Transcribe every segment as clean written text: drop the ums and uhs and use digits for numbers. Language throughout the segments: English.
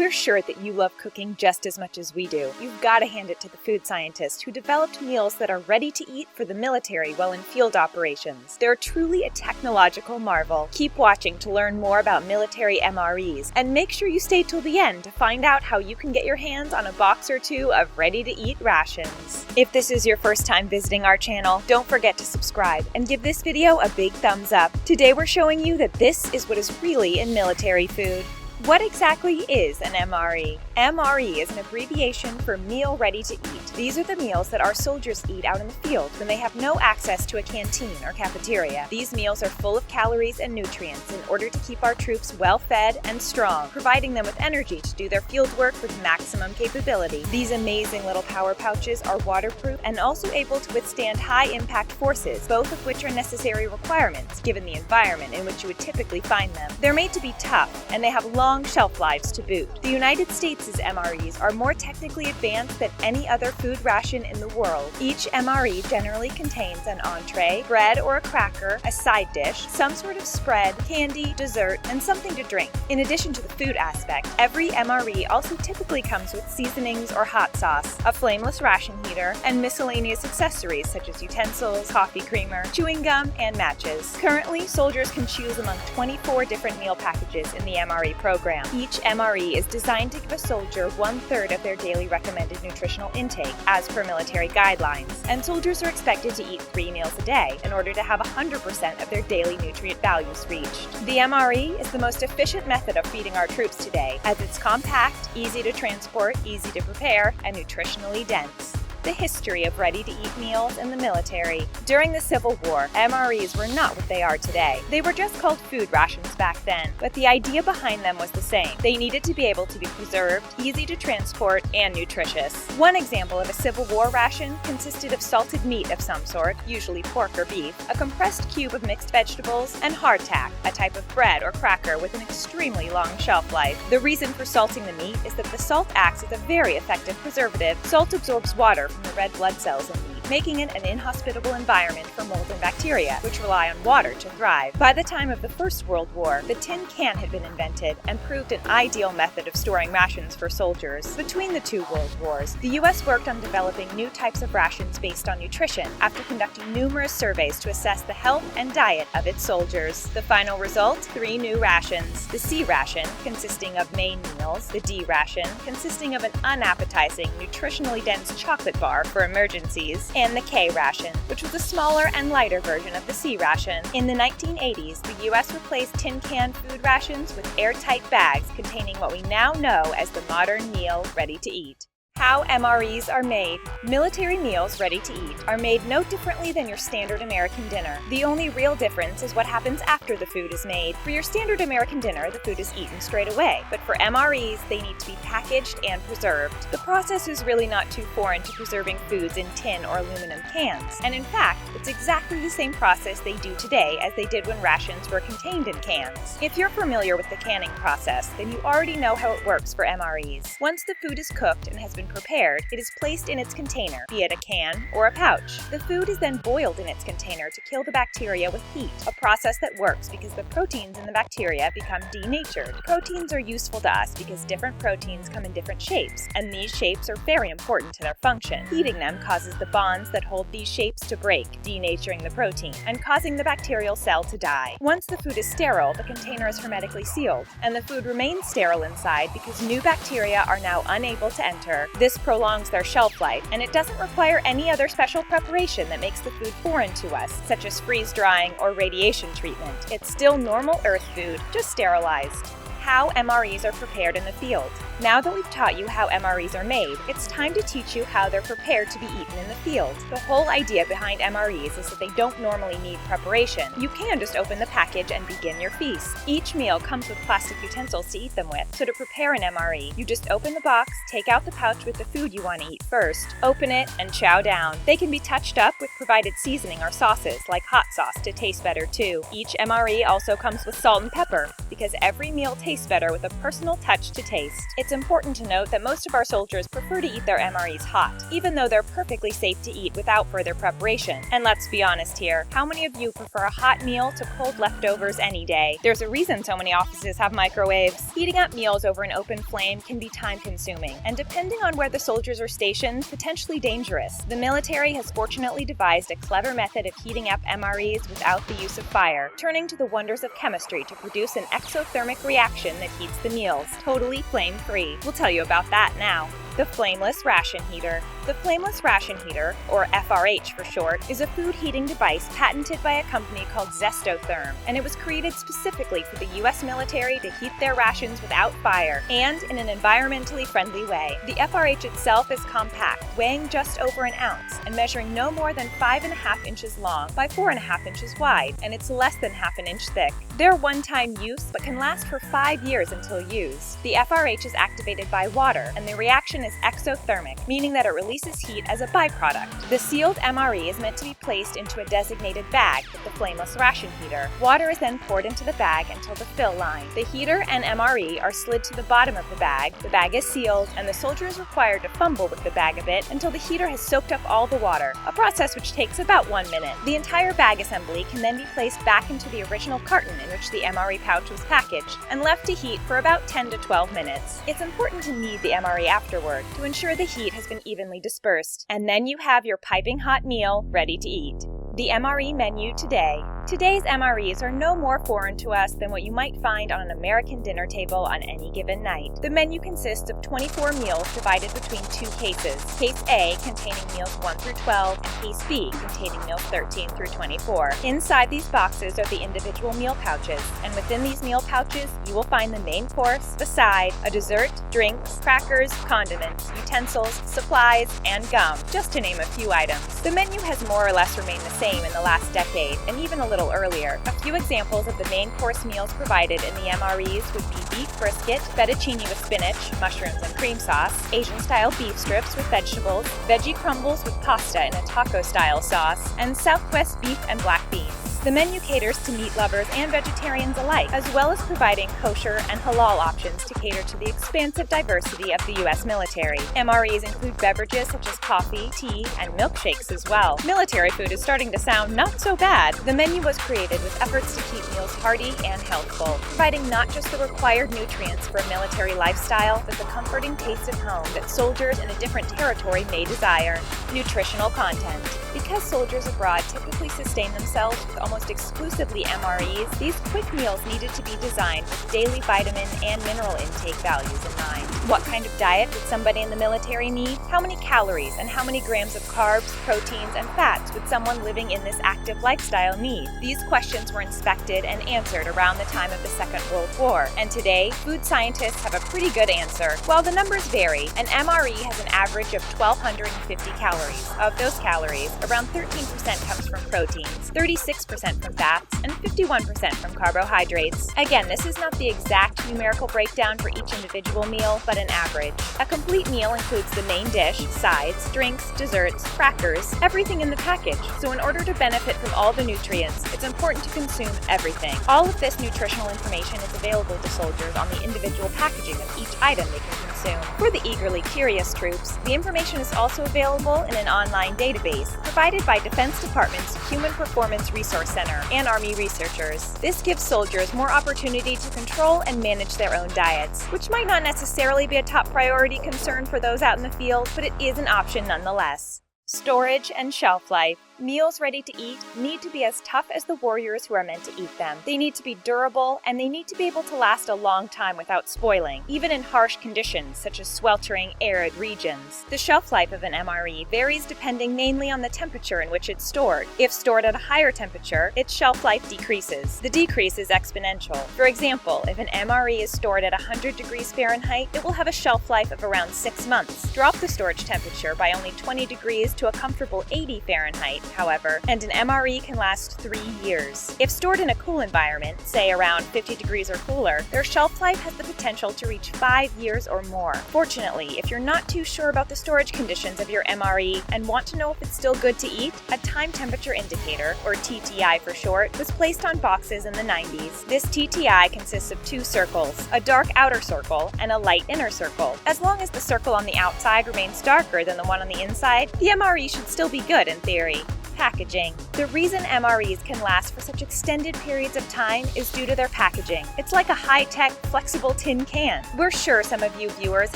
We're sure that you love cooking just as much as we do. You've got to hand it to the food scientists who developed meals that are ready to eat for the military while in field operations. They're truly a technological marvel. Keep watching to learn more about military MREs, and make sure you stay till the end to find out how you can get your hands on a box or two of ready-to-eat rations. If this is your first time visiting our channel, don't forget to subscribe and give this video a big thumbs up. Today we're showing you that this is what is really in military food. What exactly is an MRE? MRE is an abbreviation for Meal Ready to Eat. These are the meals that our soldiers eat out in the field when they have no access to a canteen or cafeteria. These meals are full of calories and nutrients in order to keep our troops well fed and strong, providing them with energy to do their field work with maximum capability. These amazing little power pouches are waterproof and also able to withstand high impact forces, both of which are necessary requirements given the environment in which you would typically find them. They're made to be tough, and they have long shelf lives to boot. The United States' MREs are more technically advanced than any other food ration in the world. Each MRE generally contains an entree, bread or a cracker, a side dish, some sort of spread, candy, dessert, and something to drink. In addition to the food aspect, every MRE also typically comes with seasonings or hot sauce, a flameless ration heater, and miscellaneous accessories such as utensils, coffee creamer, chewing gum, and matches. Currently, soldiers can choose among 24 different meal packages in the MRE program. Each MRE is designed to give a soldier 1/3 of their daily recommended nutritional intake, as per military guidelines, and soldiers are expected to eat 3 meals a day in order to have 100% of their daily nutrient values reached. The MRE is the most efficient method of feeding our troops today, as it's compact, easy to transport, easy to prepare, and nutritionally dense. The history of ready-to-eat meals in the military. During the Civil War, MREs were not what they are today. They were just called food rations back then, but the idea behind them was the same. They needed to be able to be preserved, easy to transport, and nutritious. One example of a Civil War ration consisted of salted meat of some sort, usually pork or beef, a compressed cube of mixed vegetables, and hardtack, a type of bread or cracker with an extremely long shelf life. The reason for salting the meat is that the salt acts as a very effective preservative. Salt absorbs water from the red blood cells in meat, making it an inhospitable environment for mold and bacteria, which rely on water to thrive. By the time of the First World War, the tin can had been invented and proved an ideal method of storing rations for soldiers. Between the 2 world wars, the U.S. worked on developing new types of rations based on nutrition after conducting numerous surveys to assess the health and diet of its soldiers. The final result? 3 new rations. The C ration, consisting of main meals, the D ration, consisting of an unappetizing, nutritionally dense chocolate bar for emergencies, and the K ration, which was a smaller and lighter version of the C ration. In the 1980s, the U.S. replaced tin can food rations with airtight bags containing what we now know as the modern meal ready to eat. How MREs are made. Military meals ready to eat are made no differently than your standard American dinner. The only real difference is what happens after the food is made. For your standard American dinner, the food is eaten straight away, but for MREs, they need to be packaged and preserved. The process is really not too foreign to preserving foods in tin or aluminum cans, and in fact, it's exactly the same process they do today as they did when rations were contained in cans. If you're familiar with the canning process, then you already know how it works for MREs. Once the food is cooked and has been prepared, it is placed in its container, be it a can or a pouch. The food is then boiled in its container to kill the bacteria with heat, a process that works because the proteins in the bacteria become denatured. Proteins are useful to us because different proteins come in different shapes, and these shapes are very important to their function. Heating them causes the bonds that hold these shapes to break, denaturing the protein, and causing the bacterial cell to die. Once the food is sterile, the container is hermetically sealed, and the food remains sterile inside because new bacteria are now unable to enter. This prolongs their shelf life, and it doesn't require any other special preparation that makes the food foreign to us, such as freeze drying or radiation treatment. It's still normal Earth food, just sterilized. How MREs are prepared in the field. Now that we've taught you how MREs are made, it's time to teach you how they're prepared to be eaten in the field. The whole idea behind MREs is that they don't normally need preparation. You can just open the package and begin your feast. Each meal comes with plastic utensils to eat them with, so to prepare an MRE, you just open the box, take out the pouch with the food you want to eat first, open it, and chow down. They can be touched up with provided seasoning or sauces, like hot sauce, to taste better too. Each MRE also comes with salt and pepper. because every meal tastes better with a personal touch to taste. It's important to note that most of our soldiers prefer to eat their MREs hot, even though they're perfectly safe to eat without further preparation. And let's be honest here, how many of you prefer a hot meal to cold leftovers any day? There's a reason so many offices have microwaves. Heating up meals over an open flame can be time-consuming, and depending on where the soldiers are stationed, potentially dangerous. The military has fortunately devised a clever method of heating up MREs without the use of fire, turning to the wonders of chemistry to produce an exothermic reaction that heats the meals, totally flame-free. We'll tell you about that now. The Flameless Ration Heater. The Flameless Ration Heater, or FRH for short, is a food heating device patented by a company called Zestotherm, and it was created specifically for the U.S. military to heat their rations without fire, and in an environmentally friendly way. The FRH itself is compact, weighing just over an ounce, and measuring no more than 5.5 inches long by 4.5 inches wide, and it's less than half an inch thick. They're one-time use, but can last for 5 years until used. The FRH is activated by water, and the reaction is exothermic, meaning that it releases heat as a byproduct. The sealed MRE is meant to be placed into a designated bag with the Flameless Ration Heater. Water is then poured into the bag until the fill line. The heater and MRE are slid to the bottom of the bag is sealed, and the soldier is required to fumble with the bag a bit until the heater has soaked up all the water, a process which takes about 1 minute. The entire bag assembly can then be placed back into the original carton in which the MRE pouch was packaged, and left to heat for about 10 to 12 minutes. It's important to knead the MRE afterward to ensure the heat has been evenly dispersed, and then you have your piping hot meal ready to eat. The MRE menu today. Today's MREs are no more foreign to us than what you might find on an American dinner table on any given night. The menu consists of 24 meals divided between 2 cases. Case A containing meals 1 through 12 and Case B containing meals 13 through 24. Inside these boxes are the individual meal pouches, and within these meal pouches you will find the main course, the side, a dessert, drinks, crackers, condiments, utensils, supplies, and gum, just to name a few items. The menu has more or less remained the same in the last decade, and even a little earlier. A few examples of the main course meals provided in the MREs would be beef brisket, fettuccine with spinach, mushrooms and cream sauce, Asian-style beef strips with vegetables, veggie crumbles with pasta in a taco-style sauce, and Southwest beef and black beans. The menu caters to meat lovers and vegetarians alike, as well as providing kosher and halal options to cater to the expansive diversity of the U.S. military. MREs include beverages such as coffee, tea, and milkshakes as well. Military food is starting to sound not so bad. The menu was created with efforts to keep meals hearty and healthful, providing not just the required nutrients for a military lifestyle, but the comforting taste of home that soldiers in a different territory may desire. Nutritional content. Because soldiers abroad typically sustain themselves with almost exclusively MREs, these quick meals needed to be designed with daily vitamin and mineral intake values in mind. What kind of diet would somebody in the military need? How many calories and how many grams of carbs, proteins, and fats would someone living in this active lifestyle need? These questions were inspected and answered around the time of the Second World War, and today, food scientists have a pretty good answer. While the numbers vary, an MRE has an average of 1,250 calories. Of those calories, around 13% comes from proteins, 36% from fats, and 51% from carbohydrates. Again, this is not the exact numerical breakdown for each individual meal, but an average. A complete meal includes the main dish, sides, drinks, desserts, crackers, everything in the package. So in order to benefit from all the nutrients, it's important to consume everything. All of this nutritional information is available to soldiers on the individual packaging of each item they can consume. For the eagerly curious troops, the information is also available in an online database provided by Defense Department's Human Performance Resource Center and Army researchers. This gives soldiers more opportunity to control and manage their own diets, which might not necessarily be a top priority concern for those out in the field, but it is an option nonetheless. Storage and shelf life. Meals ready to eat need to be as tough as the warriors who are meant to eat them. They need to be durable, and they need to be able to last a long time without spoiling, even in harsh conditions such as sweltering, arid regions. The shelf life of an MRE varies depending mainly on the temperature in which it's stored. If stored at a higher temperature, its shelf life decreases. The decrease is exponential. For example, if an MRE is stored at 100 degrees Fahrenheit, it will have a shelf life of around 6 months. Drop the storage temperature by only 20 degrees to a comfortable 80 Fahrenheit, however, and an MRE can last 3 years. If stored in a cool environment, say around 50 degrees or cooler, their shelf life has the potential to reach 5 years or more. Fortunately, if you're not too sure about the storage conditions of your MRE and want to know if it's still good to eat, a time temperature indicator, or TTI for short, was placed on boxes in the 90s. This TTI consists of 2 circles, a dark outer circle and a light inner circle. As long as the circle on the outside remains darker than the one on the inside, the MRE should still be good in theory. Packaging. The reason MREs can last for such extended periods of time is due to their packaging. It's like a high-tech, flexible tin can. We're sure some of you viewers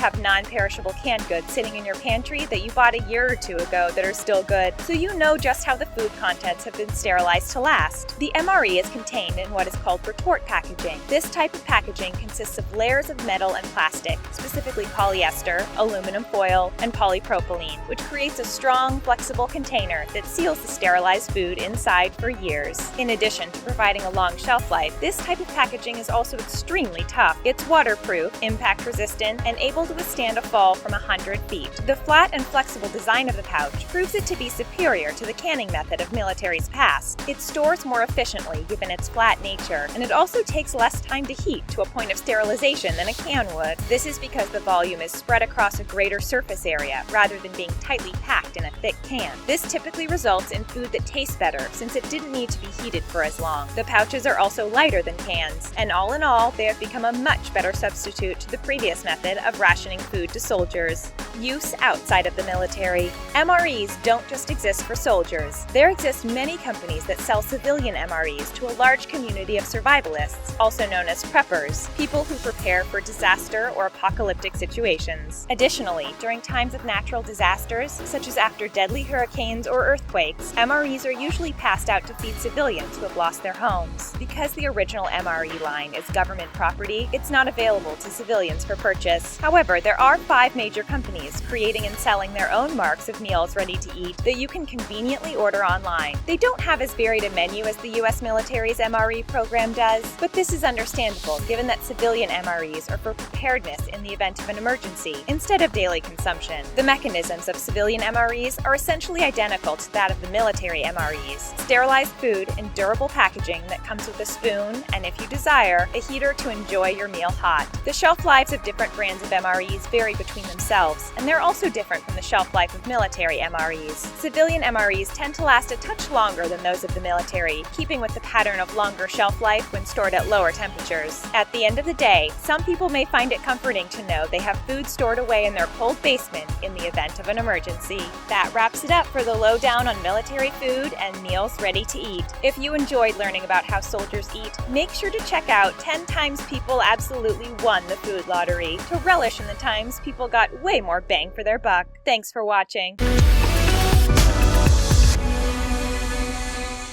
have non-perishable canned goods sitting in your pantry that you bought a year or 2 ago that are still good, so you know just how the food contents have been sterilized to last. The MRE is contained in what is called retort packaging. This type of packaging consists of layers of metal and plastic, specifically polyester, aluminum foil, and polypropylene, which creates a strong, flexible container that seals the sterilized food inside for years. In addition to providing a long shelf life, this type of packaging is also extremely tough. It's waterproof, impact resistant, and able to withstand a fall from 100 feet. The flat and flexible design of the pouch proves it to be superior to the canning method of military's past. It stores more efficiently given its flat nature, and it also takes less time to heat to a point of sterilization than a can would. This is because the volume is spread across a greater surface area rather than being tightly packed in a thick can. This typically results in food that tastes better since it didn't need to be heated for as long. The pouches are also lighter than cans, and all in all, they have become a much better substitute to the previous method of rationing food to soldiers. Use outside of the military. MREs don't just exist for soldiers. There exist many companies that sell civilian MREs to a large community of survivalists, also known as preppers, people who prepare for disaster or apocalyptic situations. Additionally, during times of natural disasters, such as after deadly hurricanes or earthquakes, MREs are usually passed out to feed civilians who have lost their homes. Because the original MRE line is government property, it's not available to civilians for purchase. However, there are 5 major companies creating and selling their own marks of meals ready to eat that you can conveniently order online. They don't have as varied a menu as the US military's MRE program does, but this is understandable given that civilian MREs are for preparedness in the event of an emergency instead of daily consumption. The mechanisms of civilian MREs are essentially identical to that of the military MREs. Sterilized food in durable packaging that comes with a spoon and, if you desire, a heater to enjoy your meal hot. The shelf lives of different brands of MREs vary between themselves, and they're also different from the shelf life of military MREs. Civilian MREs tend to last a touch longer than those of the military, keeping with the pattern of longer shelf life when stored at lower temperatures. At the end of the day, some people may find it comforting to know they have food stored away in their cold basement in the event of an emergency. That wraps it up for the lowdown on military food and meals ready to eat. If you enjoyed learning about how soldiers eat, make sure to check out 10 times people absolutely won the food lottery to relish in the times people got way more bang for their buck. Thanks for watching.